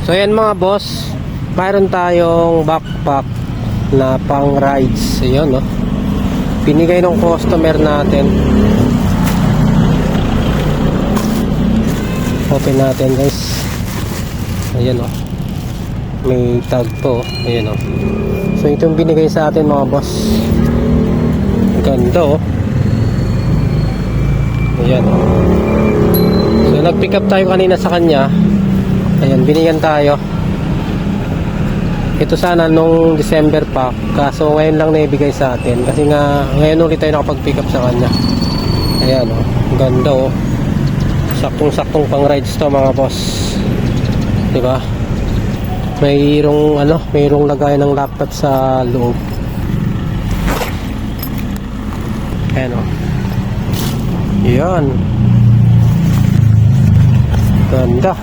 So yan mga boss, mayroon tayong backpack na pang rides. Ayun, no? Pinigay ng customer natin. Open natin guys. Ayan, no? May tag po. Ayan, no? So itong binigay sa atin mga boss. Ganda, oh. Ayan, no? So nag-pick up tayo kanina sa kanya. Ayan, binigyan tayo. Ito sana nung December pa, kaso ngayon lang naibigay sa atin kasi nga ngayon ulit tayo nakapag-pick up sa kanya. Ayan, oh, ganda, oh. Saktong-saktong pang rides to mga boss. 'Di ba? Mayroong lagay ng laptop sa loob. Ayan, oh. Ayan. Ganda.